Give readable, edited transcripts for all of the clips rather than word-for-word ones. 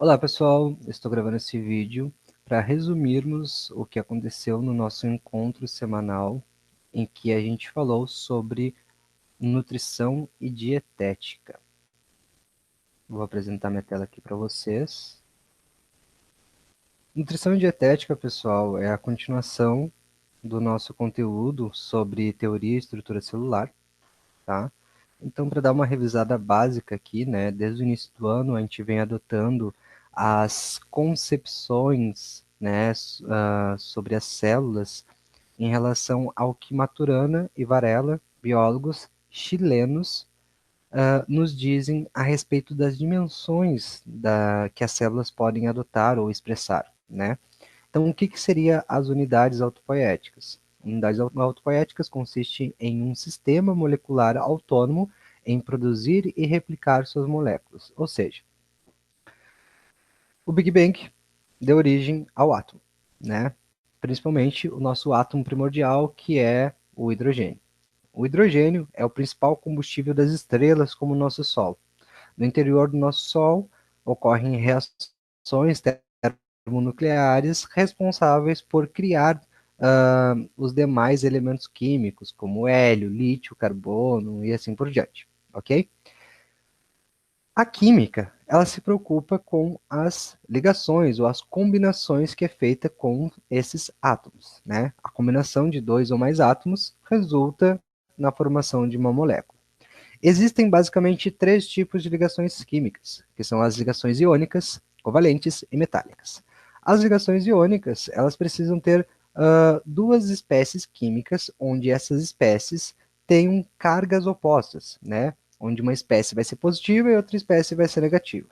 Olá pessoal, estou gravando esse vídeo para resumirmos o que aconteceu no nosso encontro semanal em que a gente falou sobre nutrição e dietética. Vou apresentar minha tela aqui para vocês. Nutrição e dietética, pessoal, é a continuação do nosso conteúdo sobre teoria e estrutura celular, tá? Então, para dar uma revisada básica aqui, né, desde o início do ano a gente vem adotando as concepções, né, sobre as células em relação ao que Maturana e Varela, biólogos chilenos, nos dizem a respeito das dimensões que as células podem adotar ou expressar, né? Então, o que seria as unidades autopoéticas? Unidades autopoéticas consistem em um sistema molecular autônomo em produzir e replicar suas moléculas. Ou seja, o Big Bang deu origem ao átomo, né? Principalmente o nosso átomo primordial, que é o hidrogênio. O hidrogênio é o principal combustível das estrelas, como o nosso Sol. No interior do nosso Sol ocorrem reações termonucleares responsáveis por criar os demais elementos químicos, como hélio, lítio, carbono e assim por diante, ok? A química, ela se preocupa com as ligações ou as combinações que é feita com esses átomos, né? A combinação de dois ou mais átomos resulta na formação de uma molécula. Existem basicamente três tipos de ligações químicas, que são as ligações iônicas, covalentes e metálicas. As ligações iônicas, elas precisam ter duas espécies químicas, onde essas espécies têm cargas opostas, né? Onde uma espécie vai ser positiva e outra espécie vai ser negativa.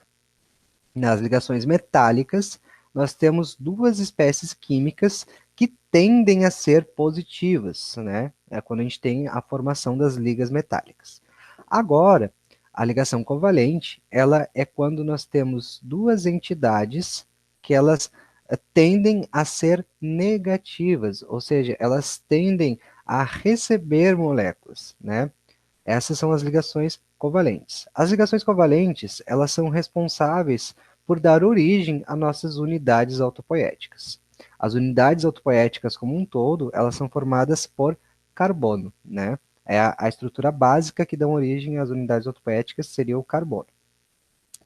Nas ligações metálicas, nós temos duas espécies químicas que tendem a ser positivas, né? É quando a gente tem a formação das ligas metálicas. Agora, a ligação covalente, ela é quando nós temos duas entidades que elas tendem a ser negativas, ou seja, elas tendem a receber moléculas, né? Essas são as ligações covalentes. As ligações covalentes, elas são responsáveis por dar origem a nossas unidades autopoéticas. As unidades autopoéticas como um todo, elas são formadas por carbono, né? É a estrutura básica que dá origem às unidades autopoéticas seria o carbono.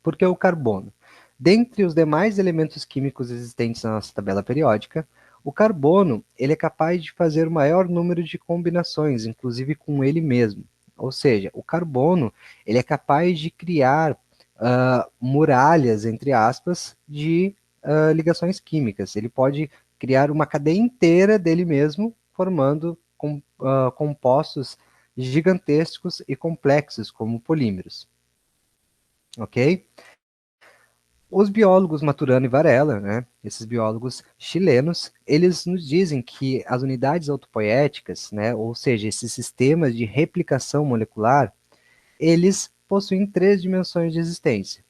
Por que o carbono? Dentre os demais elementos químicos existentes na nossa tabela periódica, o carbono ele é capaz de fazer o maior número de combinações, inclusive com ele mesmo. Ou seja, o carbono ele é capaz de criar muralhas, entre aspas, de ligações químicas. Ele pode criar uma cadeia inteira dele mesmo, formando compostos gigantescos e complexos, como polímeros. Ok? Os biólogos Maturana e Varela, né, esses biólogos chilenos, eles nos dizem que as unidades autopoéticas, né, ou seja, esses sistemas de replicação molecular, eles possuem três dimensões de existência.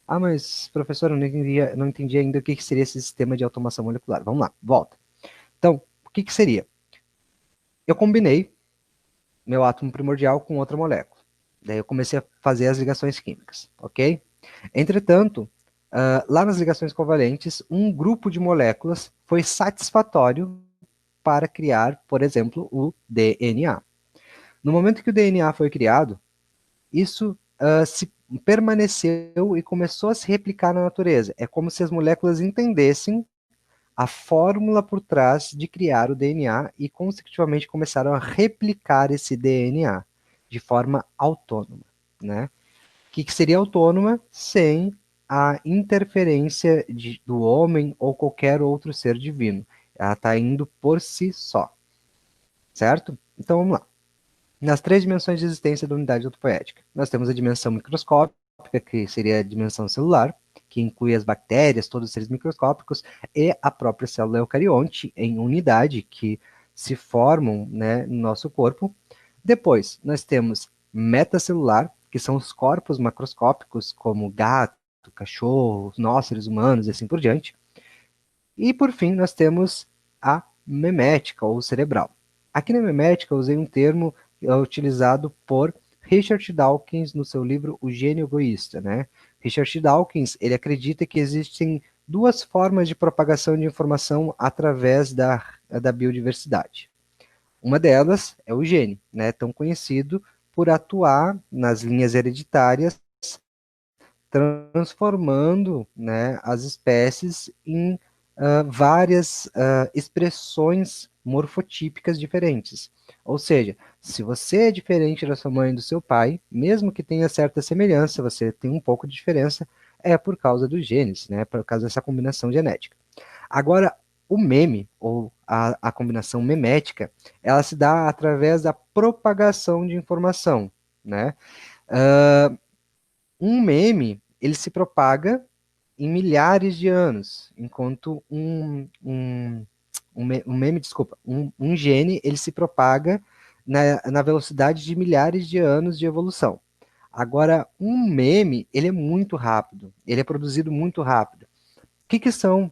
Ah, mas professor, eu não entendi ainda o que seria esse sistema de automação molecular. Vamos lá, volta. Então, o que seria? Eu combinei meu átomo primordial com outra molécula. Daí eu comecei a fazer as ligações químicas, ok? Entretanto, lá nas ligações covalentes, um grupo de moléculas foi satisfatório para criar, por exemplo, o DNA. No momento que o DNA foi criado, isso se permaneceu e começou a se replicar na natureza. É como se as moléculas entendessem a fórmula por trás de criar o DNA e, consecutivamente, começaram a replicar esse DNA de forma autônoma, né? Que seria autônoma sem a interferência do homem ou qualquer outro ser divino. Ela está indo por si só, certo? Então vamos lá. Nas três dimensões de existência da unidade autopoética, nós temos a dimensão microscópica, que seria a dimensão celular, que inclui as bactérias, todos os seres microscópicos, e a própria célula eucarionte em unidade, que se formam, né, no nosso corpo. Depois, nós temos metacelular, que são os corpos macroscópicos, como gato, cachorro, nós, seres humanos, e assim por diante. E, por fim, nós temos a memética, ou cerebral. Aqui na memética, eu usei um termo utilizado por Richard Dawkins no seu livro O Gênio Egoísta, né? Richard Dawkins, ele acredita que existem duas formas de propagação de informação através da biodiversidade. Uma delas é o gene, né, tão conhecido por atuar nas linhas hereditárias, transformando, né, as espécies em várias expressões morfotípicas diferentes. Ou seja, se você é diferente da sua mãe e do seu pai, mesmo que tenha certa semelhança, você tem um pouco de diferença, é por causa dos genes, né, por causa dessa combinação genética. Agora, o meme, ou a combinação memética, ela se dá através da propagação de informação, né? Um meme, ele se propaga em milhares de anos, enquanto um meme, desculpa, um gene, ele se propaga na velocidade de milhares de anos de evolução. Agora, um meme, ele é muito rápido, ele é produzido muito rápido. O que são,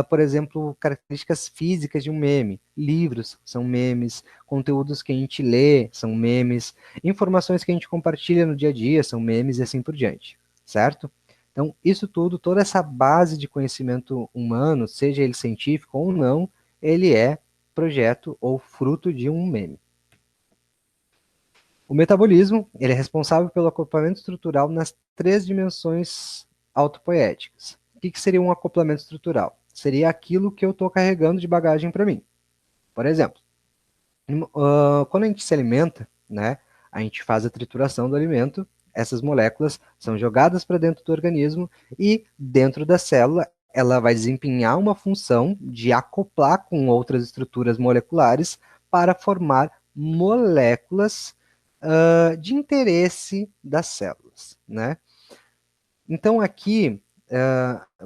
por exemplo, características físicas de um meme? Livros são memes, conteúdos que a gente lê são memes, informações que a gente compartilha no dia a dia são memes e assim por diante, certo? Então, isso tudo, toda essa base de conhecimento humano, seja ele científico ou não, ele é projeto ou fruto de um meme. O metabolismo, ele é responsável pelo acoplamento estrutural nas três dimensões autopoéticas. O que seria um acoplamento estrutural? Seria aquilo que eu estou carregando de bagagem para mim. Por exemplo, quando a gente se alimenta, né, a gente faz a trituração do alimento, essas moléculas são jogadas para dentro do organismo e dentro da célula ela vai desempenhar uma função de acoplar com outras estruturas moleculares para formar moléculas de interesse das células, né? Então aqui,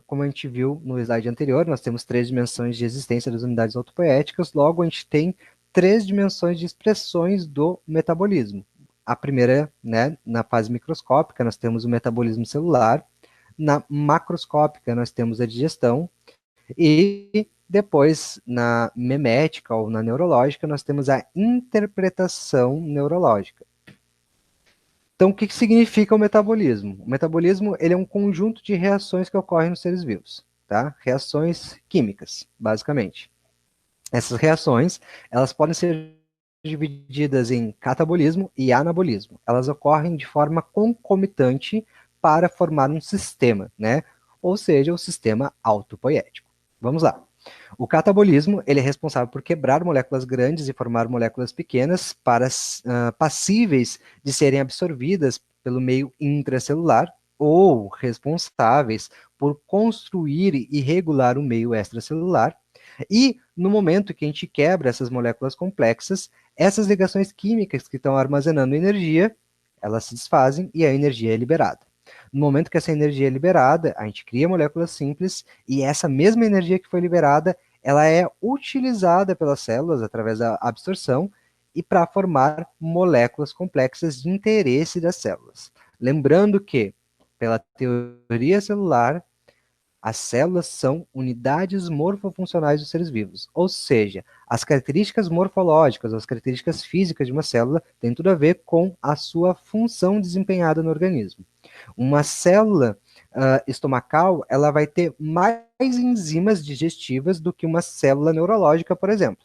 como a gente viu no slide anterior, nós temos três dimensões de existência das unidades autopoéticas, logo a gente tem três dimensões de expressões do metabolismo. A primeira, né, na fase microscópica, nós temos o metabolismo celular, na macroscópica nós temos a digestão, e depois na memética ou na neurológica nós temos a interpretação neurológica. Então, o que significa o metabolismo? O metabolismo ele é um conjunto de reações que ocorrem nos seres vivos, tá? Reações químicas, basicamente. Essas reações, elas podem ser divididas em catabolismo e anabolismo. Elas ocorrem de forma concomitante para formar um sistema, né? Ou seja, o sistema autopoético. Vamos lá. O catabolismo ele é responsável por quebrar moléculas grandes e formar moléculas pequenas para passíveis de serem absorvidas pelo meio intracelular ou responsáveis por construir e regular o meio extracelular. E no momento que a gente quebra essas moléculas complexas, essas ligações químicas que estão armazenando energia, elas se desfazem e a energia é liberada. No momento que essa energia é liberada, a gente cria moléculas simples e essa mesma energia que foi liberada, ela é utilizada pelas células através da absorção e para formar moléculas complexas de interesse das células. Lembrando que, pela teoria celular, as células são unidades morfofuncionais dos seres vivos, ou seja, as características morfológicas, as características físicas de uma célula têm tudo a ver com a sua função desempenhada no organismo. Uma célula estomacal, ela vai ter mais enzimas digestivas do que uma célula neurológica, por exemplo.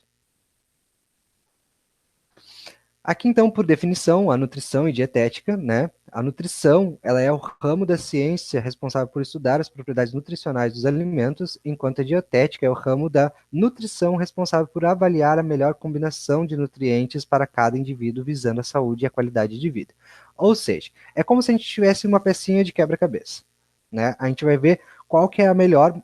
Aqui, então, por definição, a nutrição e dietética, né? A nutrição, ela é o ramo da ciência responsável por estudar as propriedades nutricionais dos alimentos, enquanto a dietética é o ramo da nutrição responsável por avaliar a melhor combinação de nutrientes para cada indivíduo, visando a saúde e a qualidade de vida. Ou seja, é como se a gente tivesse uma pecinha de quebra-cabeça, né? A gente vai ver qual que é a melhor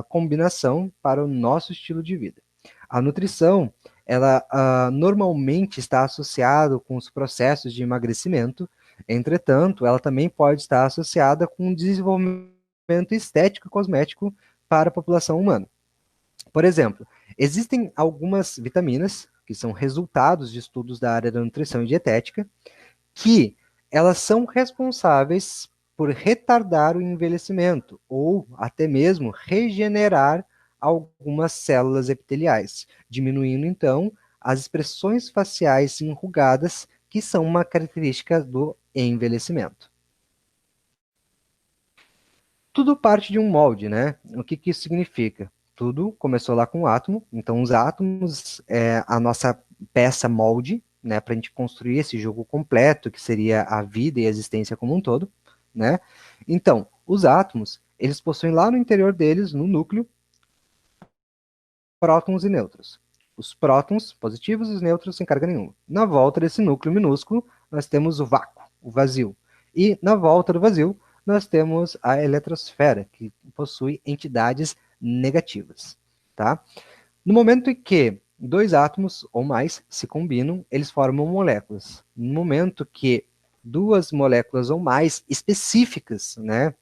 combinação para o nosso estilo de vida. A nutrição ela normalmente está associada com os processos de emagrecimento, entretanto, ela também pode estar associada com o desenvolvimento estético e cosmético para a população humana. Por exemplo, existem algumas vitaminas, que são resultados de estudos da área da nutrição e dietética, que elas são responsáveis por retardar o envelhecimento ou até mesmo regenerar algumas células epiteliais, diminuindo então as expressões faciais enrugadas, que são uma característica do envelhecimento. Tudo parte de um molde, né? O que que isso significa? Tudo começou lá com o átomo, então os átomos é a nossa peça molde, né, para a gente construir esse jogo completo, que seria a vida e a existência como um todo, né? Então, os átomos, eles possuem lá no interior deles, no núcleo, prótons e nêutrons. Os prótons, positivos, e os nêutrons sem carga nenhuma. Na volta desse núcleo minúsculo, nós temos o vácuo, o vazio. E na volta do vazio, nós temos a eletrosfera, que possui entidades negativas. Tá? No momento em que dois átomos ou mais se combinam, eles formam moléculas. No momento que duas moléculas ou mais específicas, né,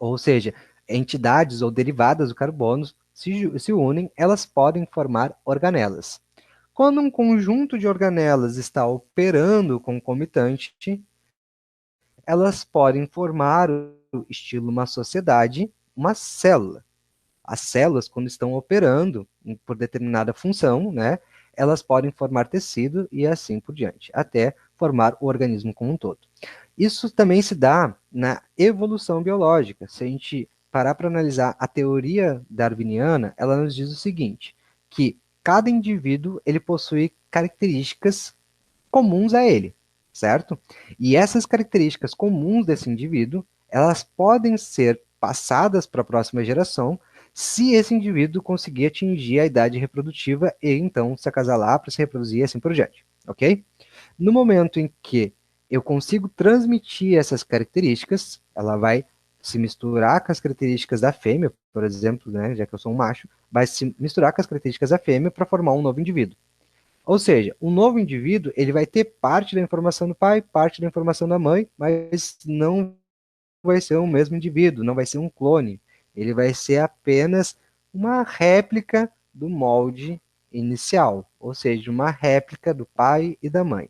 ou seja, entidades ou derivadas do carbono se unem, elas podem formar organelas. Quando um conjunto de organelas está operando concomitante, elas podem formar, estilo uma sociedade, uma célula. As células, quando estão operando por determinada função, né, elas podem formar tecido e assim por diante, até formar o organismo como um todo. Isso também se dá na evolução biológica. Se a gente parar para analisar a teoria darwiniana, ela nos diz o seguinte, que cada indivíduo ele possui características comuns a ele, certo? E essas características comuns desse indivíduo, elas podem ser passadas para a próxima geração se esse indivíduo conseguir atingir a idade reprodutiva e então se acasalar para se reproduzir e assim por diante, ok? No momento em que eu consigo transmitir essas características, ela vai se misturar com as características da fêmea, por exemplo, né, já que eu sou um macho, vai se misturar com as características da fêmea para formar um novo indivíduo. Ou seja, um novo indivíduo ele vai ter parte da informação do pai, parte da informação da mãe, mas não vai ser o mesmo indivíduo, não vai ser um clone. Ele vai ser apenas uma réplica do molde inicial, ou seja, uma réplica do pai e da mãe.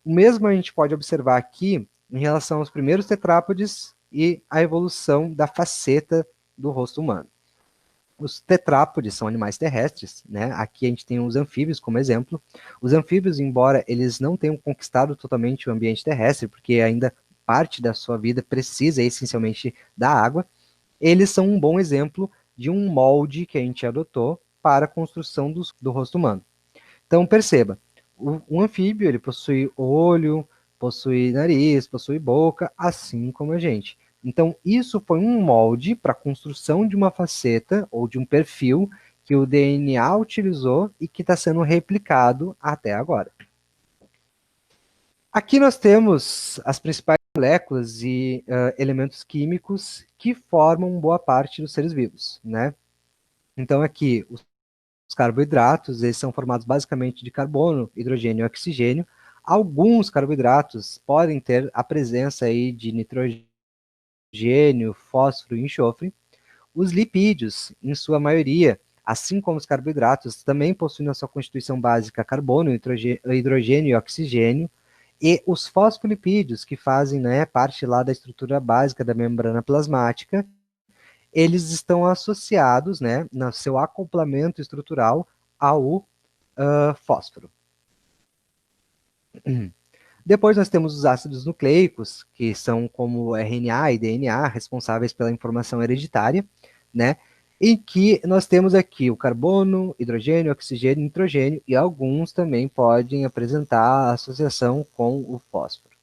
O mesmo a gente pode observar aqui em relação aos primeiros tetrápodes e a evolução da faceta do rosto humano. Os tetrápodes são animais terrestres, né? Aqui a gente tem os anfíbios como exemplo. Os anfíbios, embora eles não tenham conquistado totalmente o ambiente terrestre, porque ainda parte da sua vida precisa essencialmente da água, eles são um bom exemplo de um molde que a gente adotou para a construção do rosto humano. Então perceba, o anfíbio ele possui olho, possui nariz, possui boca, assim como a gente. Então isso foi um molde para a construção de uma faceta ou de um perfil que o DNA utilizou e que está sendo replicado até agora. Aqui nós temos as principais moléculas e elementos químicos que formam boa parte dos seres vivos, né? Então aqui os carboidratos, eles são formados basicamente de carbono, hidrogênio e oxigênio. Alguns carboidratos podem ter a presença aí de nitrogênio, fósforo e enxofre. Os lipídios, em sua maioria, assim como os carboidratos, também possuem na sua constituição básica carbono, hidrogênio e oxigênio. E os fosfolipídios, que fazem, né, parte lá da estrutura básica da membrana plasmática, eles estão associados, né, no seu acoplamento estrutural ao fósforo. Depois nós temos os ácidos nucleicos, que são como RNA e DNA, responsáveis pela informação hereditária, né? Em que nós temos aqui o carbono, hidrogênio, oxigênio, nitrogênio, e alguns também podem apresentar associação com o fósforo.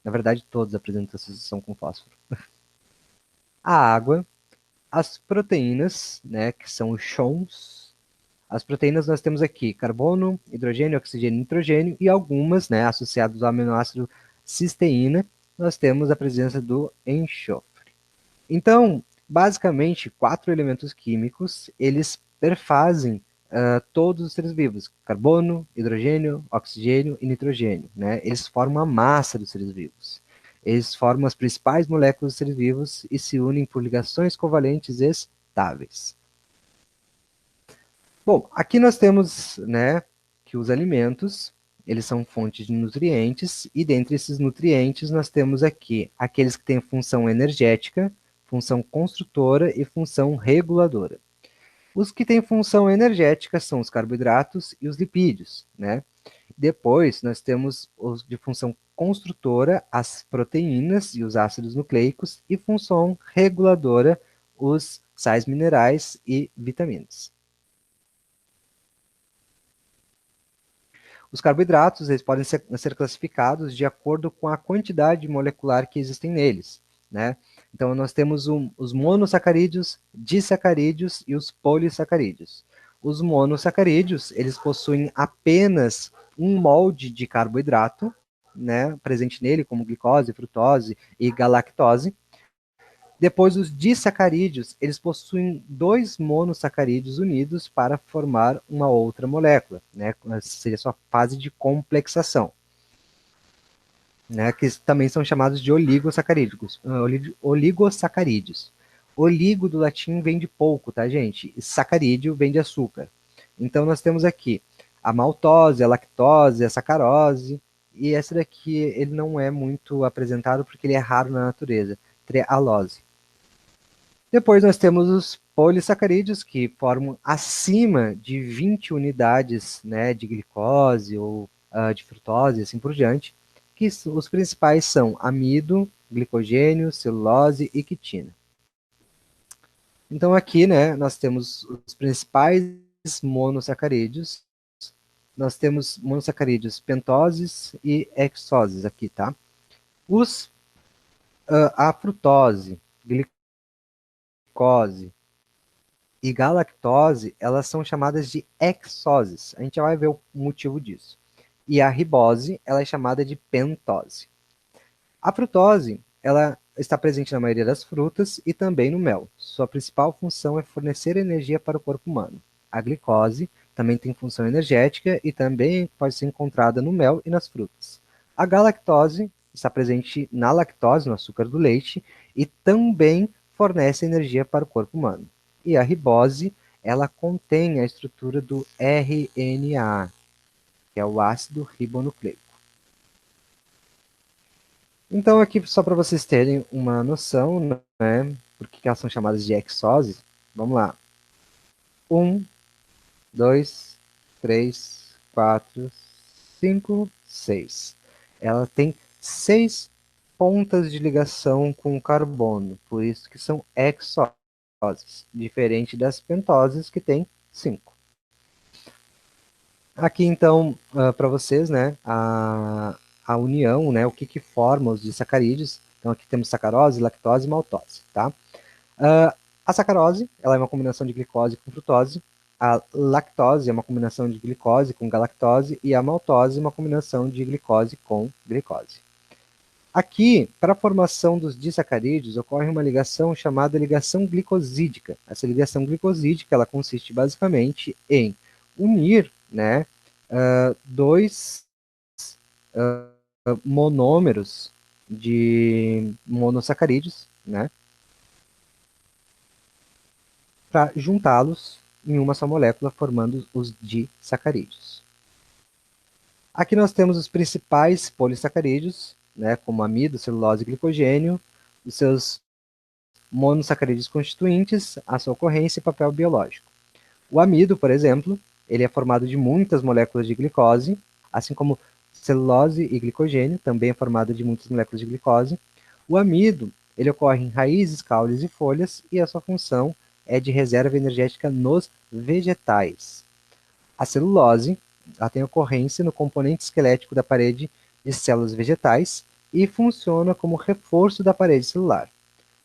Na verdade, todos apresentam associação com fósforo. A água, as proteínas, né, que são os chons. As proteínas nós temos aqui carbono, hidrogênio, oxigênio, nitrogênio e algumas, né, associadas ao aminoácido cisteína, nós temos a presença do enxofre. Então, basicamente, 4 elementos químicos, eles perfazem todos os seres vivos: carbono, hidrogênio, oxigênio e nitrogênio, né? Eles formam a massa dos seres vivos. Eles formam as principais moléculas dos seres vivos e se unem por ligações covalentes estáveis. Bom, aqui nós temos, né, que os alimentos, eles são fontes de nutrientes, e dentre esses nutrientes nós temos aqui aqueles que têm função energética, função construtora e função reguladora. Os que têm função energética são os carboidratos e os lipídios, né? Depois nós temos os de função construtora as proteínas e os ácidos nucleicos e função reguladora os sais minerais e vitaminas. Os carboidratos eles podem ser classificados de acordo com a quantidade molecular que existem neles, né? Então, nós temos os monossacarídeos, disacarídeos e os polissacarídeos. Os monossacarídeos, eles possuem apenas um molde de carboidrato, né, presente nele, como glicose, frutose e galactose. Depois, os disacarídeos, eles possuem dois monossacarídeos unidos para formar uma outra molécula, né? Seria a sua fase de complexação, né? Que também são chamados de oligosacarídeos. Oligosacarídeos. Oligo do latim vem de pouco, tá, gente? E sacarídeo vem de açúcar. Então, nós temos aqui a maltose, a lactose, a sacarose, e esse daqui ele não é muito apresentado porque ele é raro na natureza, trealose. Depois nós temos os polissacarídeos, que formam acima de 20 unidades, né, de glicose ou de frutose, assim por diante, que os principais são amido, glicogênio, celulose e quitina. Então aqui, né, nós temos os principais monossacarídeos. Nós temos monossacarídeos pentoses e hexoses aqui, tá? A frutose, glicose, e galactose, elas são chamadas de hexoses. A gente já vai ver o motivo disso. E a ribose, ela é chamada de pentose. A frutose, ela está presente na maioria das frutas e também no mel. Sua principal função é fornecer energia para o corpo humano. A glicose também tem função energética e também pode ser encontrada no mel e nas frutas. A galactose está presente na lactose, no açúcar do leite, e também fornece energia para o corpo humano. E a ribose, ela contém a estrutura do RNA, que é o ácido ribonucleico. Então, aqui, só para vocês terem uma noção, né, por que elas são chamadas de hexoses, vamos lá. 1, 2, 3, 4, 5, 6. Ela tem 6 pontas de ligação com o carbono, por isso que são hexoses, diferente das pentoses, que tem 5. Aqui, então, para vocês, né, a união, né, o que forma os disacarídeos. Então, aqui temos sacarose, lactose e maltose, tá? A sacarose, ela é uma combinação de glicose com frutose. A lactose é uma combinação de glicose com galactose. E a maltose é uma combinação de glicose com glicose. Aqui, para a formação dos disacarídeos, ocorre uma ligação chamada ligação glicosídica. Essa ligação glicosídica, ela consiste basicamente em unir, né, dois monômeros de monossacarídeos, né, para juntá-los em uma só molécula, formando os disacarídeos. Aqui nós temos os principais polissacarídeos, né, como amido, celulose e glicogênio, os seus monossacarídeos constituintes, a sua ocorrência e papel biológico. O amido, por exemplo, ele é formado de muitas moléculas de glicose, assim como celulose e glicogênio, também é formado de muitas moléculas de glicose. O amido, ele ocorre em raízes, caules e folhas, e a sua função é de reserva energética nos vegetais. A celulose, ela tem ocorrência no componente esquelético da parede de células vegetais e funciona como reforço da parede celular.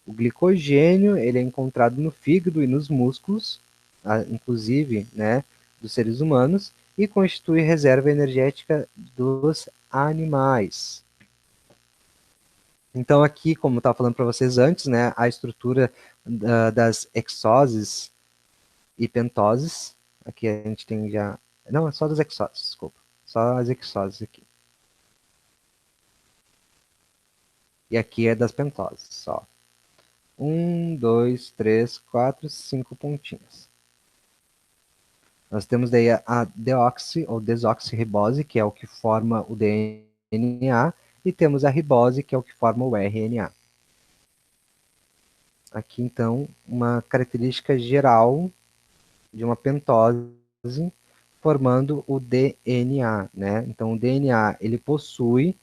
O glicogênio, ele é encontrado no fígado e nos músculos, inclusive, né, dos seres humanos, e constitui reserva energética dos animais. Então aqui, como eu estava falando para vocês antes, né, a estrutura das hexoses e pentoses, aqui a gente tem já... Não, é só das hexoses, desculpa. Só as hexoses aqui. E aqui é das pentoses, só. 1, 2, 3, 4, 5 pontinhos. Nós temos daí a deoxi ou desoxirribose, que é o que forma o DNA, e temos a ribose, que é o que forma o RNA. Aqui, então, uma característica geral de uma pentose formando o DNA, né? Então, o DNA, ele possui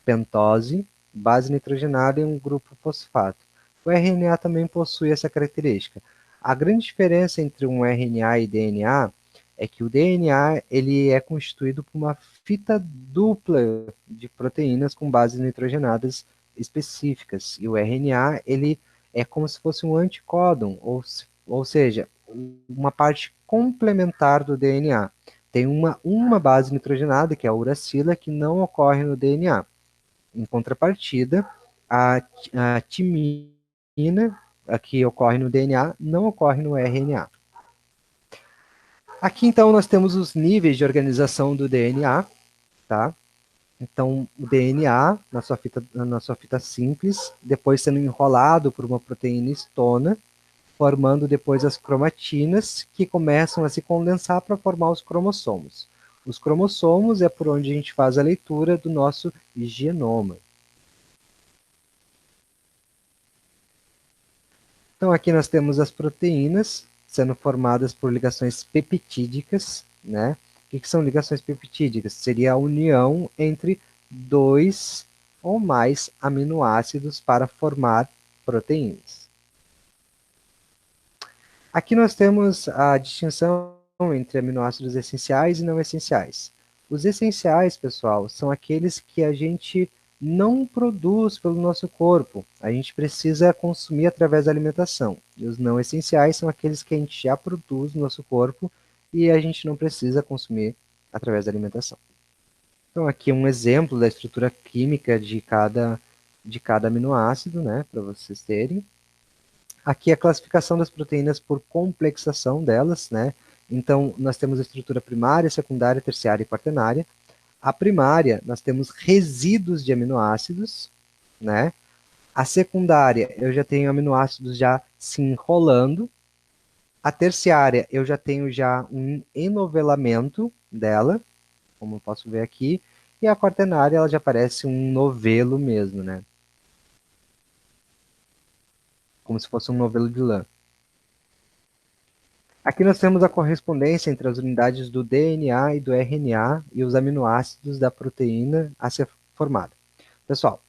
pentose, base nitrogenada em um grupo fosfato. O RNA também possui essa característica. A grande diferença entre um RNA e DNA é que o DNA ele é constituído por uma fita dupla de proteínas com bases nitrogenadas específicas, e o RNA ele é como se fosse um anticódon, ou seja, uma parte complementar do DNA. Tem uma base nitrogenada, que é a uracila, que não ocorre no DNA. Em contrapartida, a timina, a que ocorre no DNA, não ocorre no RNA. Aqui, então, nós temos os níveis de organização do DNA, tá? Então, o DNA, na sua fita simples, depois sendo enrolado por uma proteína histona, formando depois as cromatinas, que começam a se condensar para formar os cromossomos. Os cromossomos é por onde a gente faz a leitura do nosso genoma. Então, aqui nós temos as proteínas sendo formadas por ligações peptídicas, né? O que são ligações peptídicas? Seria a união entre dois ou mais aminoácidos para formar proteínas. Aqui nós temos a distinção entre aminoácidos essenciais e não essenciais. Os essenciais, pessoal, são aqueles que a gente não produz pelo nosso corpo. A gente precisa consumir através da alimentação. E os não essenciais são aqueles que a gente já produz no nosso corpo e a gente não precisa consumir através da alimentação. Então, aqui um exemplo da estrutura química de cada aminoácido, né, para vocês terem. Aqui a classificação das proteínas por complexação delas, né? Então, nós temos a estrutura primária, secundária, terciária e quaternária. A primária, nós temos resíduos de aminoácidos, né? A secundária, eu já tenho aminoácidos já se enrolando. A terciária, eu já tenho já um enovelamento dela, como eu posso ver aqui. E a quaternária, ela já parece um novelo mesmo, né? Como se fosse um novelo de lã. Aqui nós temos a correspondência entre as unidades do DNA e do RNA e os aminoácidos da proteína a ser formada. Pessoal,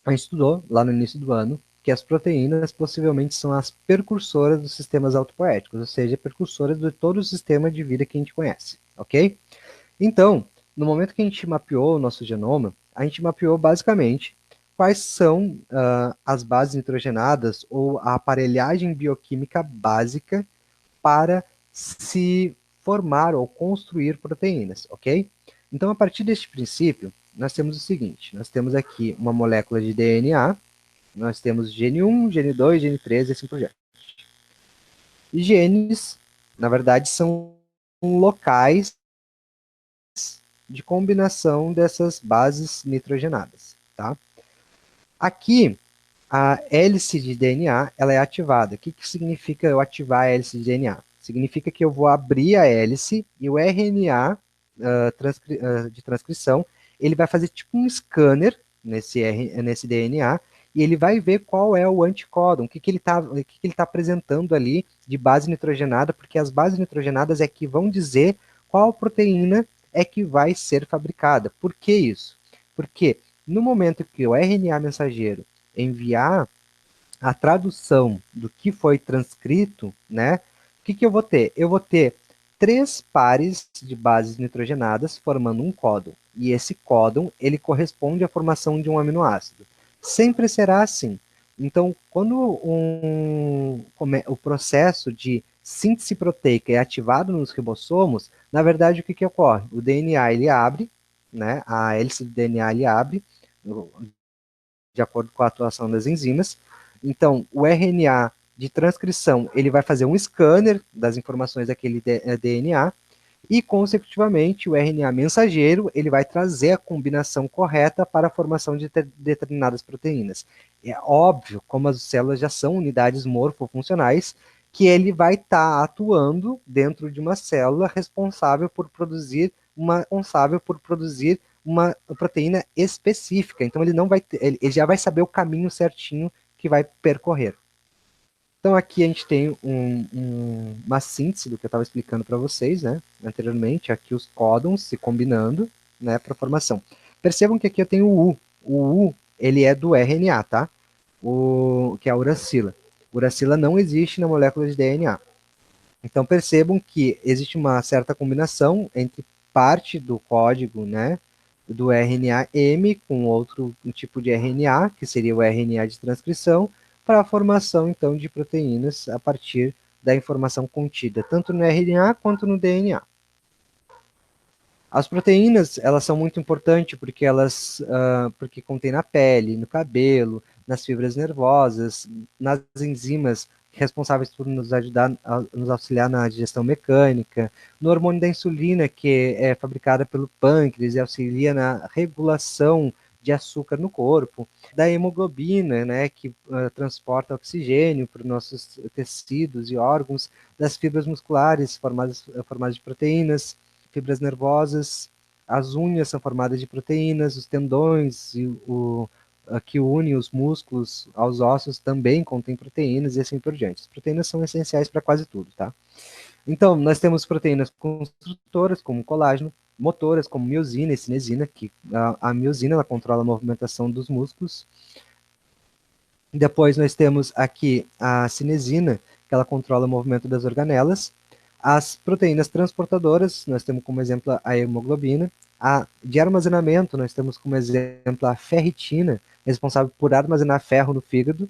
a gente estudou lá no início do ano que as proteínas possivelmente são as precursoras dos sistemas autopoéticos, ou seja, precursoras de todo o sistema de vida que a gente conhece, ok? Então, no momento que a gente mapeou o nosso genoma, a gente mapeou basicamente quais são as bases nitrogenadas ou a aparelhagem bioquímica básica para se formar ou construir proteínas, ok? Então, a partir deste princípio, nós temos o seguinte: nós temos aqui uma molécula de DNA, nós temos gene 1, gene 2, gene 3 e assim por diante. E genes, na verdade, são locais de combinação dessas bases nitrogenadas, tá? Aqui, a hélice de DNA ela é ativada. O que significa eu ativar a hélice de DNA? Significa que eu vou abrir a hélice e o RNA de transcrição ele vai fazer tipo um scanner nesse DNA e ele vai ver qual é o anticódon, o que ele está apresentando ali de base nitrogenada, porque as bases nitrogenadas é que vão dizer qual proteína é que vai ser fabricada. Por que isso? Porque no momento que o RNA mensageiro enviar a tradução do que foi transcrito, né? O que eu vou ter? Eu vou ter 3 pares de bases nitrogenadas formando um códon. E esse códon, ele corresponde à formação de um aminoácido. Sempre será assim. Então, quando o processo de síntese proteica é ativado nos ribossomos, na verdade, o que ocorre? O DNA ele abre, né? A hélice do DNA ele abre, de acordo com a atuação das enzimas. Então, o RNA de transcrição ele vai fazer um scanner das informações daquele DNA e, consecutivamente, o RNA mensageiro ele vai trazer a combinação correta para a formação de determinadas proteínas. É óbvio, como as células já são unidades morfofuncionais, que ele vai estar atuando dentro de uma célula responsável por produzir uma proteína específica. Então ele não vai ele já vai saber o caminho certinho que vai percorrer. Então aqui a gente tem uma síntese do que eu estava explicando para vocês, né, anteriormente, aqui os códons se combinando, né, para formação. Percebam que aqui eu tenho o U. O U, ele é do RNA, tá? Que é a uracila. Uracila não existe na molécula de DNA. Então percebam que existe uma certa combinação entre parte do código, né, do RNA M com outro tipo de RNA, que seria o RNA de transcrição, para a formação então de proteínas a partir da informação contida tanto no RNA quanto no DNA. As proteínas, elas são muito importantes porque porque contém na pele, no cabelo, nas fibras nervosas, nas enzimas responsáveis por nos ajudar, nos auxiliar na digestão mecânica, no hormônio da insulina, que é fabricada pelo pâncreas e auxilia na regulação de açúcar no corpo, da hemoglobina, né, que transporta oxigênio para os nossos tecidos e órgãos, das fibras musculares formadas de proteínas, fibras nervosas, as unhas são formadas de proteínas, os tendões e que une os músculos aos ossos também contém proteínas e assim por diante. As proteínas são essenciais para quase tudo, tá? Então, nós temos proteínas construtoras, como colágeno, motoras, como miosina e cinesina, que a miosina ela controla a movimentação dos músculos. Depois nós temos aqui a cinesina, que ela controla o movimento das organelas. As proteínas transportadoras, nós temos como exemplo a hemoglobina. A de armazenamento, nós temos como exemplo a ferritina, responsável por armazenar ferro no fígado.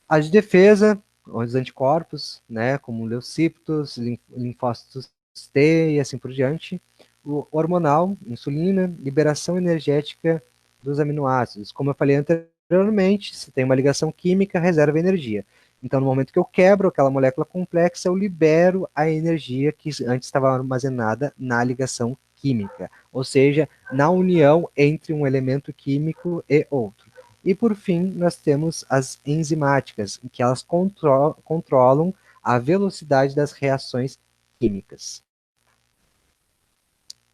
A de defesa, os anticorpos, né, como leucíptos, linfócitos T e assim por diante. O hormonal, insulina, liberação energética dos aminoácidos. Como eu falei anteriormente, se tem uma ligação química, reserva energia. Então, no momento que eu quebro aquela molécula complexa, eu libero a energia que antes estava armazenada na ligação química, ou seja, na união entre um elemento químico e outro. E por fim, nós temos as enzimáticas, que elas controlam a velocidade das reações químicas.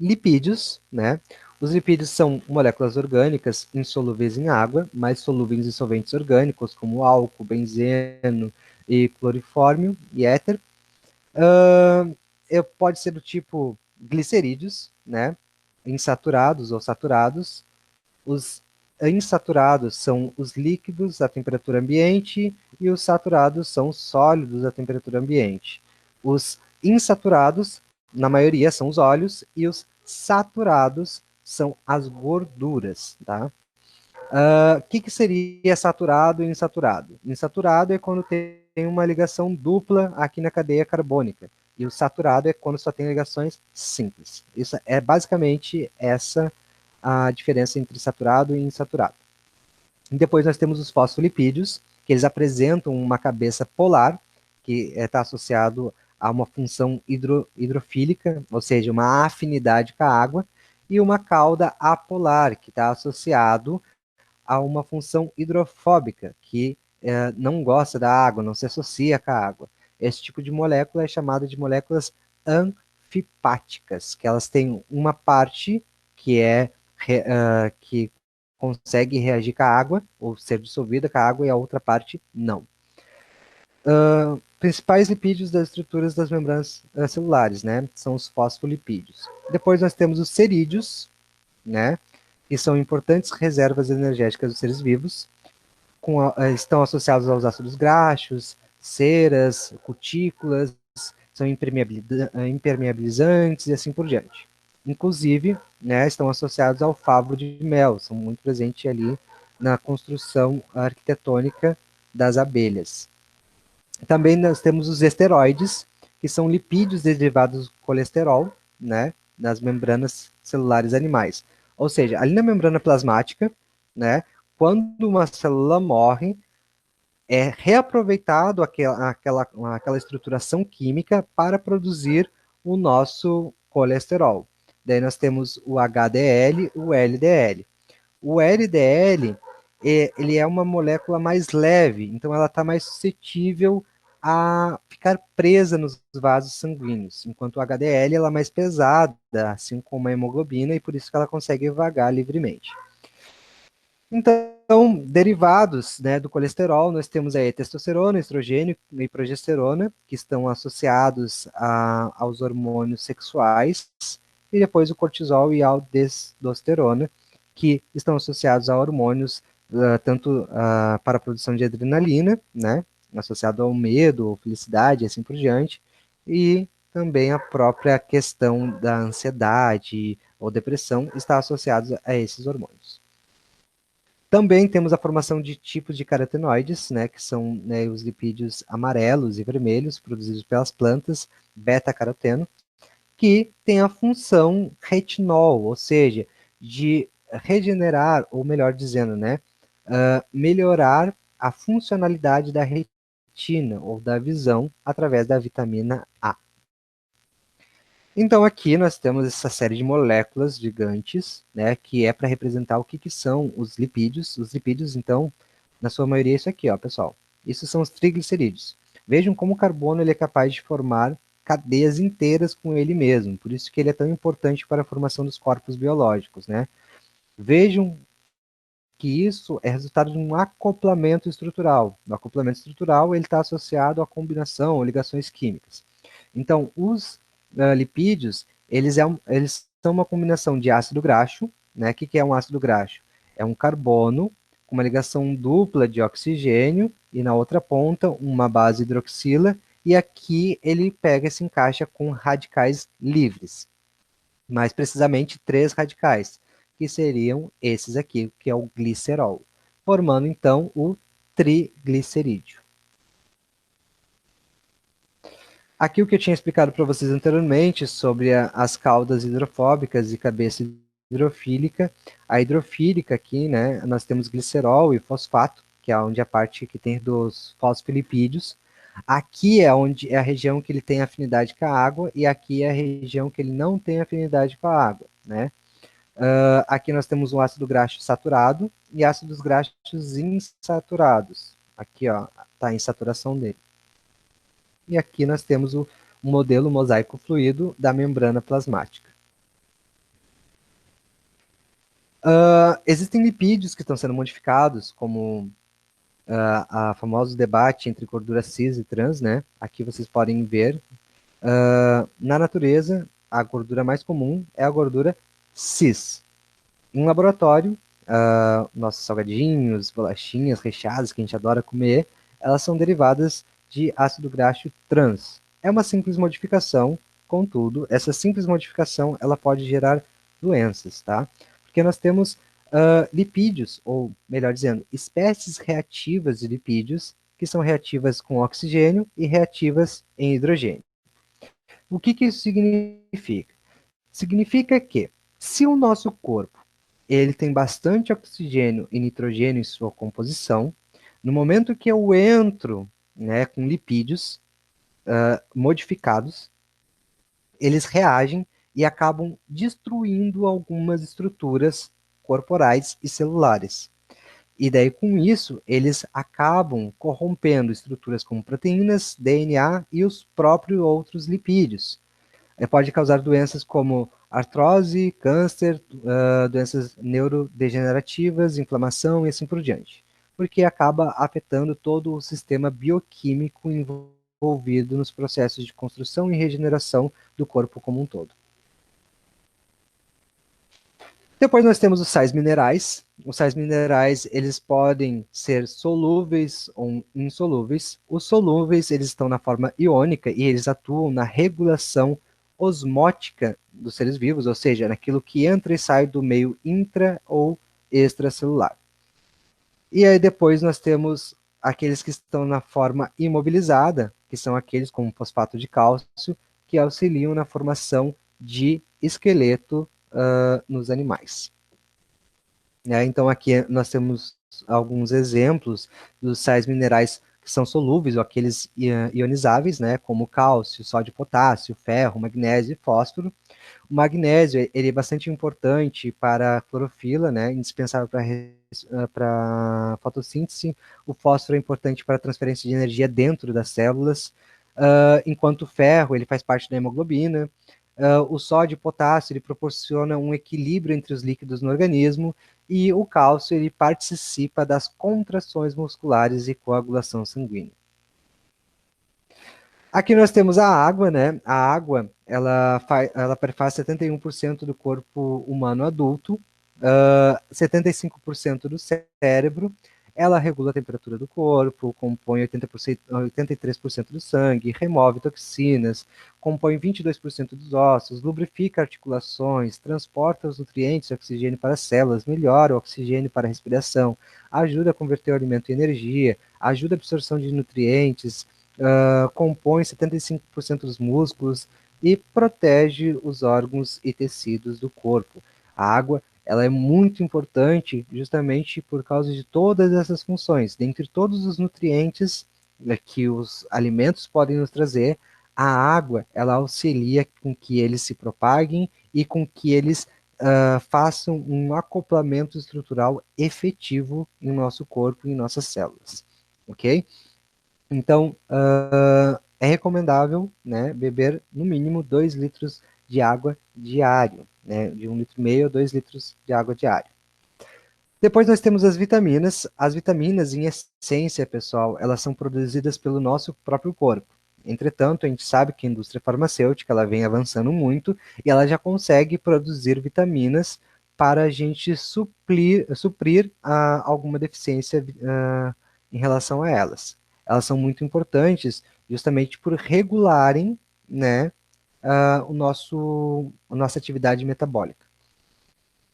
Lipídios, né? Os lipídios são moléculas orgânicas insolúveis em água, mas solúveis em solventes orgânicos, como álcool, benzeno e clorifórmio e éter. Pode ser do tipo glicerídeos, né? Insaturados ou saturados. Os insaturados são os líquidos à temperatura ambiente e os saturados são os sólidos à temperatura ambiente. Os insaturados, na maioria, são os óleos e os saturados são as gorduras, tá? Que seria saturado e insaturado? Insaturado é quando tem uma ligação dupla aqui na cadeia carbônica. E o saturado é quando só tem ligações simples. Isso é basicamente essa a diferença entre saturado e insaturado. E depois nós temos os fosfolipídios, que eles apresentam uma cabeça polar, que está associado a uma função hidrofílica, ou seja, uma afinidade com a água, e uma cauda apolar, que está associado a uma função hidrofóbica, que não gosta da água, não se associa com a água. Esse tipo de molécula é chamada de moléculas anfipáticas, que elas têm uma parte que que consegue reagir com a água, ou ser dissolvida com a água, e a outra parte não. Principais lipídios das estruturas das membranas celulares, né? São os fosfolipídios. Depois nós temos os cerídeos, né? Que são importantes reservas energéticas dos seres vivos, estão associados aos ácidos graxos, ceras, cutículas, são impermeabilizantes e assim por diante. Inclusive, né, estão associados ao favo de mel, são muito presentes ali na construção arquitetônica das abelhas. Também nós temos os esteroides, que são lipídios derivados do colesterol, né, nas membranas celulares animais. Ou seja, ali na membrana plasmática, né, quando uma célula morre, é reaproveitado aquela estruturação química para produzir o nosso colesterol. Daí nós temos o HDL, o LDL. O LDL, ele é uma molécula mais leve, então ela está mais suscetível a ficar presa nos vasos sanguíneos, enquanto o HDL ela é mais pesada, assim como a hemoglobina, e por isso que ela consegue vagar livremente. Então, derivados, né, do colesterol, nós temos aí testosterona, estrogênio e progesterona, que estão associados aos hormônios sexuais, e depois o cortisol e a aldosterona, que estão associados a hormônios, tanto para a produção de adrenalina, né, associado ao medo, ou felicidade, e assim por diante, e também a própria questão da ansiedade ou depressão está associada a esses hormônios. Também temos a formação de tipos de carotenoides, né, que são, né, os lipídios amarelos e vermelhos produzidos pelas plantas, beta-caroteno, que tem a função retinol, ou seja, de regenerar, ou melhor dizendo, né, melhorar a funcionalidade da retina ou da visão através da vitamina A. Então aqui nós temos essa série de moléculas gigantes, né, que é para representar o que, que são os lipídios. Os lipídios, então, na sua maioria é isso aqui, ó, pessoal. Isso são os triglicerídeos. Vejam como o carbono ele é capaz de formar cadeias inteiras com ele mesmo. Por isso que ele é tão importante para a formação dos corpos biológicos, né? Vejam que isso é resultado de um acoplamento estrutural. O acoplamento estrutural ele está associado à combinação ou ligações químicas. Então, os lipídios, eles são uma combinação de ácido graxo, né? O que, que é um ácido graxo? É um carbono com uma ligação dupla de oxigênio e na outra ponta uma base hidroxila, e aqui ele pega e se encaixa com radicais livres. Mais precisamente, 3 radicais, que seriam esses aqui, que é o glicerol, formando então o triglicerídeo. Aqui o que eu tinha explicado para vocês anteriormente sobre as caudas hidrofóbicas e cabeça hidrofílica. A hidrofílica aqui, né, nós temos glicerol e fosfato, que é onde a parte que tem dos fosfolipídios. Aqui é onde é a região que ele tem afinidade com a água e aqui é a região que ele não tem afinidade com a água, né? Aqui nós temos um ácido graxo saturado e ácidos graxos insaturados. Aqui, ó, está a insaturação dele. E aqui nós temos o modelo mosaico fluido da membrana plasmática. Existem lipídios que estão sendo modificados, como a famoso debate entre gordura cis e trans, né? Aqui vocês podem ver. Na natureza, a gordura mais comum é a gordura cis. Em laboratório, nossos salgadinhos, bolachinhas recheadas que a gente adora comer, elas são derivadas de ácido graxo trans. É uma simples modificação, contudo, essa simples modificação ela pode gerar doenças, tá? Porque nós temos lipídios, ou melhor dizendo, espécies reativas de lipídios, que são reativas com oxigênio e reativas em hidrogênio. O que, que isso significa? Significa que, se o nosso corpo ele tem bastante oxigênio e nitrogênio em sua composição, no momento que eu entro, né, com lipídios modificados, eles reagem e acabam destruindo algumas estruturas corporais e celulares. E daí, com isso, eles acabam corrompendo estruturas como proteínas, DNA e os próprios outros lipídios. Pode causar doenças como artrose, câncer, doenças neurodegenerativas, inflamação e assim por diante, porque acaba afetando todo o sistema bioquímico envolvido nos processos de construção e regeneração do corpo como um todo. Depois nós temos os sais minerais. Os sais minerais, eles podem ser solúveis ou insolúveis. Os solúveis, eles estão na forma iônica e eles atuam na regulação osmótica dos seres vivos, ou seja, naquilo que entra e sai do meio intra ou extracelular. E aí depois nós temos aqueles que estão na forma imobilizada, que são aqueles como fosfato de cálcio, que auxiliam na formação de esqueleto nos animais. Então aqui nós temos alguns exemplos dos sais minerais que são solúveis, ou aqueles ionizáveis, né, como cálcio, sódio, potássio, ferro, magnésio e fósforo. O magnésio ele é bastante importante para a clorofila, né, indispensável para fotossíntese. O fósforo é importante para a transferência de energia dentro das células, enquanto o ferro ele faz parte da hemoglobina. O sódio e o potássio ele proporciona um equilíbrio entre os líquidos no organismo, e o cálcio ele participa das contrações musculares e coagulação sanguínea. Aqui nós temos a água, né? A água, ela perfaz 71% do corpo humano adulto, 75% do cérebro, ela regula a temperatura do corpo, compõe 80%, 83% do sangue, remove toxinas, compõe 22% dos ossos, lubrifica articulações, transporta os nutrientes e oxigênio para as células, melhora o oxigênio para a respiração, ajuda a converter o alimento em energia, ajuda a absorção de nutrientes, compõe 75% dos músculos e protege os órgãos e tecidos do corpo. A água ela é muito importante justamente por causa de todas essas funções. Dentre todos os nutrientes que os alimentos podem nos trazer, a água ela auxilia com que eles se propaguem e com que eles façam um acoplamento estrutural efetivo em nosso corpo e em nossas células, ok? Então, é recomendável, né, beber no mínimo 2 litros de água diário, né, de 1,5 litro a 2 litros de água diário. Depois nós temos as vitaminas. As vitaminas, em essência, pessoal, elas são produzidas pelo nosso próprio corpo. Entretanto, a gente sabe que a indústria farmacêutica ela vem avançando muito e ela já consegue produzir vitaminas para a gente suprir alguma deficiência em relação a elas. Elas são muito importantes justamente por regularem, né, a nossa atividade metabólica.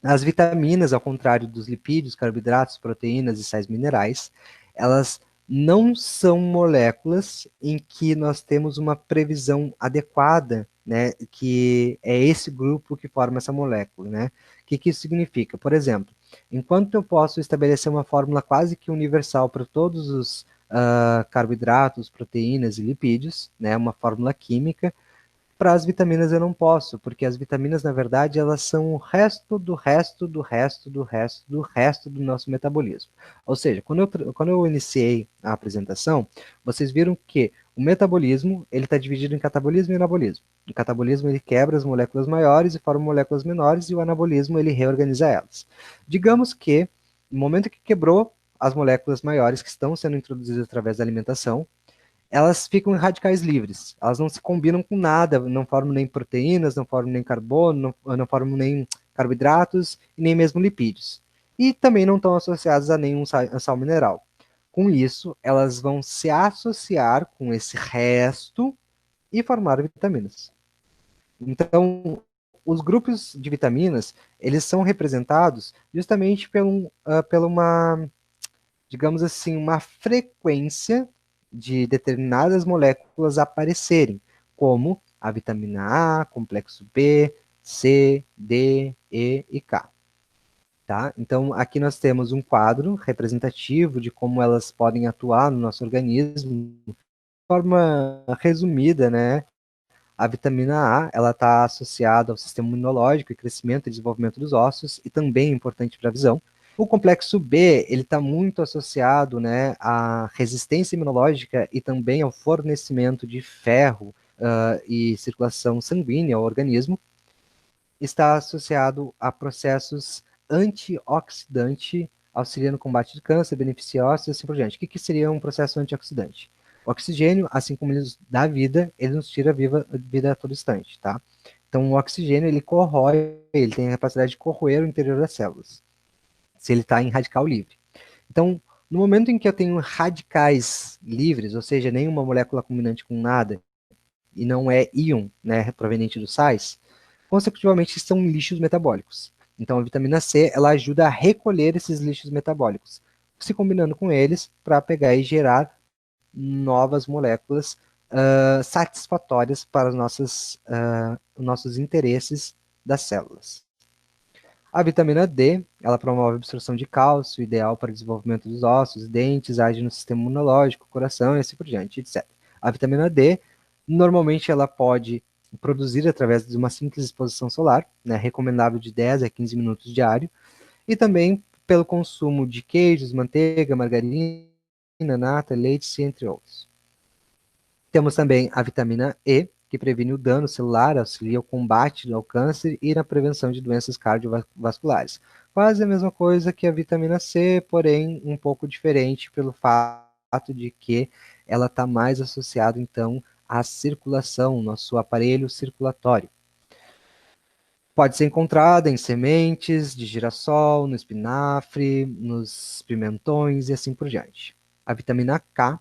As vitaminas, ao contrário dos lipídios, carboidratos, proteínas e sais minerais, elas não são moléculas em que nós temos uma previsão adequada, né, que é esse grupo que forma essa molécula, né? O que isso significa? Por exemplo, enquanto eu posso estabelecer uma fórmula quase que universal para todos os carboidratos, proteínas e lipídios, né, uma fórmula química, para as vitaminas eu não posso, porque as vitaminas, na verdade, elas são o resto do resto do resto do resto do resto do nosso metabolismo. Ou seja, quando eu iniciei a apresentação, vocês viram que o metabolismo ele está dividido em catabolismo e anabolismo. O catabolismo ele quebra as moléculas maiores e forma moléculas menores, e o anabolismo ele reorganiza elas. Digamos que no momento que quebrou as moléculas maiores que estão sendo introduzidas através da alimentação, elas ficam em radicais livres. Elas não se combinam com nada, não formam nem proteínas, não formam nem carbono, não formam nem carboidratos e nem mesmo lipídios. E também não estão associadas a nenhum sal mineral. Com isso, elas vão se associar com esse resto e formar vitaminas. Então, os grupos de vitaminas, eles são representados justamente pela uma, digamos assim, uma frequência de determinadas moléculas aparecerem, como a vitamina A, complexo B, C, D, E e K. Tá? Então, aqui nós temos um quadro representativo de como elas podem atuar no nosso organismo. De forma resumida, né? A vitamina A ela está associada ao sistema imunológico e crescimento e desenvolvimento dos ossos e também é importante para a visão. O complexo B ele está muito associado, né, à resistência imunológica e também ao fornecimento de ferro e circulação sanguínea ao organismo. Está associado a processos antioxidantes, auxiliando no combate de câncer, beneficia ossos e assim por diante. O que seria um processo antioxidante? O oxigênio, assim como ele nos dá vida, ele nos tira vida a todo instante, tá? Então, o oxigênio, ele corrói, ele tem a capacidade de corroer o interior das células, se ele está em radical livre. Então, no momento em que eu tenho radicais livres, ou seja, nenhuma molécula combinante com nada, e não é íon, né, proveniente dos sais, consecutivamente são lixos metabólicos. Então, a vitamina C, ela ajuda a recolher esses lixos metabólicos, se combinando com eles para pegar e gerar novas moléculas satisfatórias para os nossos interesses das células. A vitamina D, ela promove a absorção de cálcio, ideal para o desenvolvimento dos ossos, dentes, age no sistema imunológico, coração e assim por diante, etc. A vitamina D, normalmente ela pode produzir através de uma simples exposição solar, né, recomendável de 10 a 15 minutos diário, e também pelo consumo de queijos, manteiga, margarina, nata, leite, entre outros. Temos também a vitamina E, que previne o dano celular, auxilia o combate ao câncer e na prevenção de doenças cardiovasculares. Quase a mesma coisa que a vitamina C, porém um pouco diferente pelo fato de que ela está mais associada então à circulação, nosso aparelho circulatório. Pode ser encontrada em sementes de girassol, no espinafre, nos pimentões e assim por diante. A vitamina K,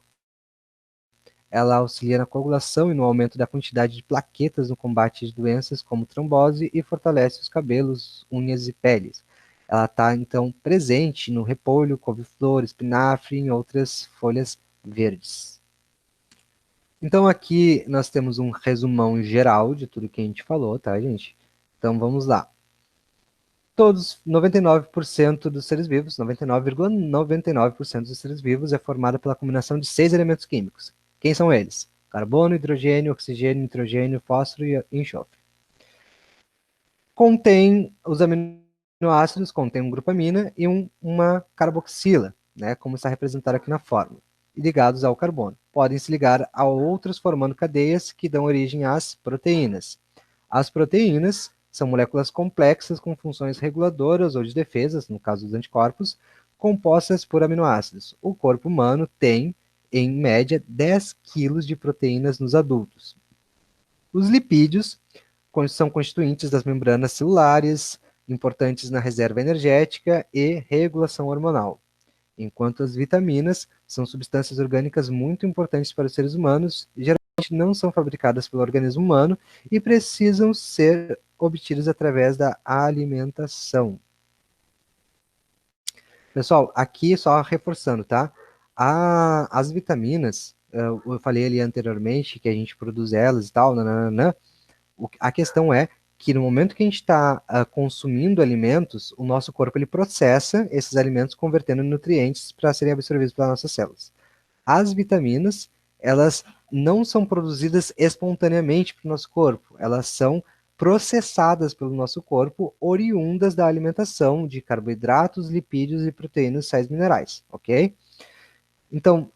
ela auxilia na coagulação e no aumento da quantidade de plaquetas no combate de doenças como trombose e fortalece os cabelos, unhas e peles. Ela está, então, presente no repolho, couve-flor, espinafre e em outras folhas verdes. Então, aqui nós temos um resumão geral de tudo que a gente falou, tá, gente? Então, vamos lá. Todos, 99% dos seres vivos, 99,99% dos seres vivos é formada pela combinação de 6 elementos químicos. Quem são eles? Carbono, hidrogênio, oxigênio, nitrogênio, fósforo e enxofre. Contém os aminoácidos, contém um grupamina e uma carboxila, né, como está representado aqui na fórmula, ligados ao carbono. Podem se ligar a outros formando cadeias que dão origem às proteínas. As proteínas são moléculas complexas com funções reguladoras ou de defesa, no caso dos anticorpos, compostas por aminoácidos. O corpo humano tem, em média, 10 quilos de proteínas nos adultos. Os lipídios são constituintes das membranas celulares, importantes na reserva energética e regulação hormonal, enquanto as vitaminas são substâncias orgânicas muito importantes para os seres humanos, geralmente não são fabricadas pelo organismo humano e precisam ser obtidas através da alimentação. Pessoal, aqui só reforçando, tá? As vitaminas, eu falei ali anteriormente que a gente produz elas e tal, nananana. A questão é que no momento que a gente está consumindo alimentos, o nosso corpo ele processa esses alimentos convertendo em nutrientes para serem absorvidos pelas nossas células. As vitaminas, elas não são produzidas espontaneamente pelo nosso corpo, elas são processadas pelo nosso corpo, oriundas da alimentação de carboidratos, lipídios e proteínas, sais minerais, ok? Então,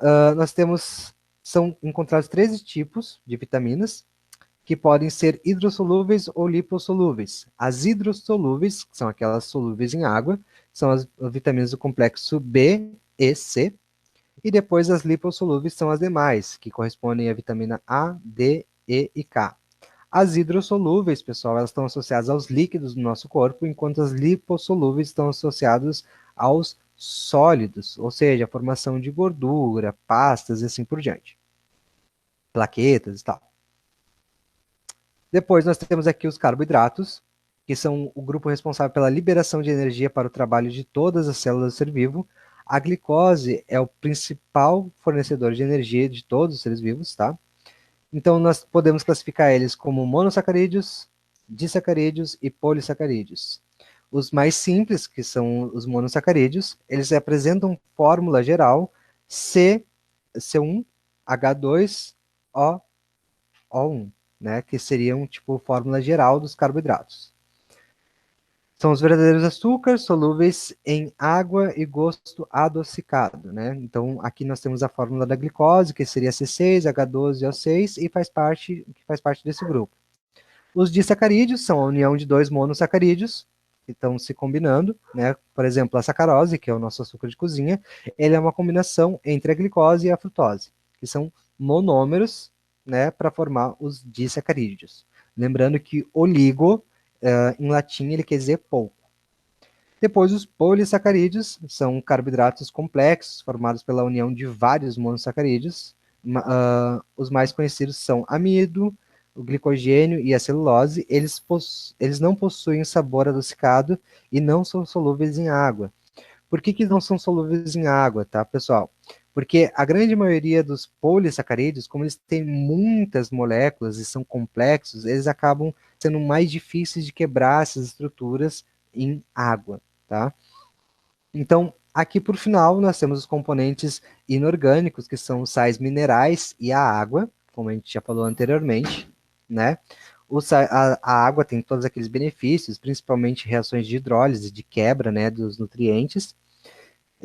são encontrados 13 tipos de vitaminas, que podem ser hidrossolúveis ou lipossolúveis. As hidrossolúveis, que são aquelas solúveis em água, são as vitaminas do complexo B e C, e depois as lipossolúveis são as demais, que correspondem à vitamina A, D, E e K. As hidrossolúveis, pessoal, elas estão associadas aos líquidos do nosso corpo, enquanto as lipossolúveis estão associadas aos sólidos, ou seja, a formação de gordura, pastas e assim por diante. Plaquetas e tal. Depois nós temos aqui os carboidratos, que são o grupo responsável pela liberação de energia para o trabalho de todas as células do ser vivo. A glicose é o principal fornecedor de energia de todos os seres vivos, tá? Então nós podemos classificar eles como monossacarídeos, disacarídeos e polissacarídeos. Os mais simples, que são os monossacarídeos, eles apresentam fórmula geral C1H2O1, né, que seriam tipo fórmula geral dos carboidratos. São os verdadeiros açúcares solúveis em água e gosto adocicado, né? Então aqui nós temos a fórmula da glicose, que seria C6H12O6 e faz parte desse grupo. Os disacarídeos são a união de dois monossacarídeos que estão se combinando, né? Por exemplo, a sacarose, que é o nosso açúcar de cozinha, ele é uma combinação entre a glicose e a frutose, que são monômeros, né, para formar os disacarídeos. Lembrando que oligo, em latim, ele quer dizer pouco. Depois, os polissacarídeos são carboidratos complexos, formados pela união de vários monossacarídeos. Os mais conhecidos são amido, o glicogênio e a celulose. Eles não possuem sabor adocicado e não são solúveis em água. Por que não são solúveis em água, tá, pessoal? Porque a grande maioria dos polissacarídeos, como eles têm muitas moléculas e são complexos, eles acabam sendo mais difíceis de quebrar essas estruturas em água, tá? Então, aqui por final, nós temos os componentes inorgânicos, que são os sais minerais e a água, como a gente já falou anteriormente, né? A água tem todos aqueles benefícios, principalmente reações de hidrólise, de quebra, né, dos nutrientes,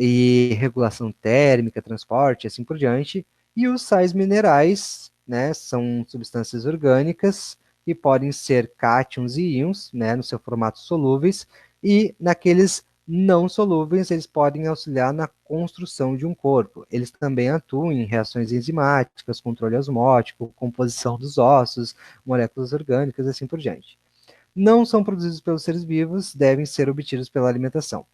e regulação térmica, transporte, assim por diante. E os sais minerais, né, são substâncias orgânicas e podem ser cátions e íons, né, no seu formato solúveis, e naqueles não solúveis, eles podem auxiliar na construção de um corpo. Eles também atuam em reações enzimáticas, controle osmótico, composição dos ossos, moléculas orgânicas, assim por diante. não são produzidos pelos seres vivos, devem ser obtidos pela alimentação.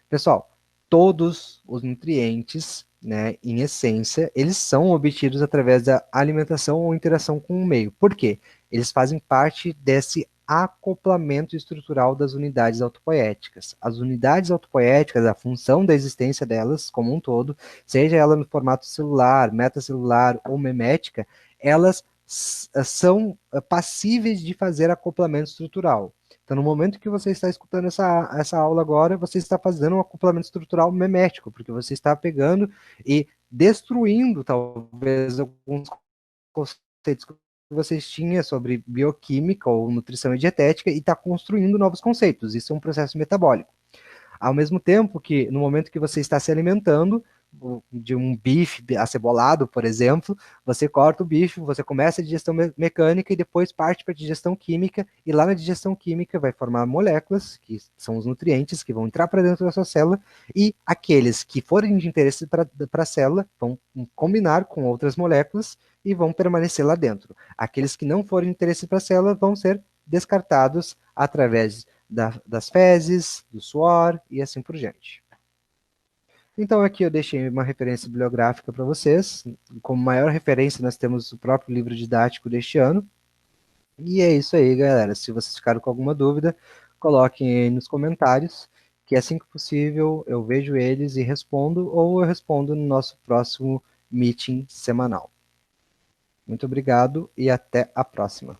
Pessoal, todos os nutrientes, né, em essência, eles são obtidos através da alimentação ou interação com o meio. Por quê? Eles fazem parte desse acoplamento estrutural das unidades autopoéticas. As unidades autopoéticas, a função da existência delas como um todo, seja ela no formato celular, metacelular ou memética, elas são passíveis de fazer acoplamento estrutural. Então, no momento que você está escutando essa aula agora, você está fazendo um acoplamento estrutural memético, porque você está pegando e destruindo, talvez, alguns conceitos que vocês tinham sobre bioquímica ou nutrição e dietética e está construindo novos conceitos. Isso é um processo metabólico. Ao mesmo tempo que, no momento que você está se alimentando de um bife acebolado, por exemplo, você corta o bife, você começa a digestão mecânica e depois parte para a digestão química, e lá na digestão química vai formar moléculas, que são os nutrientes, que vão entrar para dentro da sua célula, e aqueles que forem de interesse para a célula vão combinar com outras moléculas e vão permanecer lá dentro. Aqueles que não forem de interesse para a célula vão ser descartados através das fezes, do suor e assim por diante. Então aqui eu deixei uma referência bibliográfica para vocês. Como maior referência nós temos o próprio livro didático deste ano. E é isso aí, galera. Se vocês ficaram com alguma dúvida, coloquem aí nos comentários, que assim que possível eu vejo eles e respondo, ou eu respondo no nosso próximo meeting semanal. Muito obrigado e até a próxima.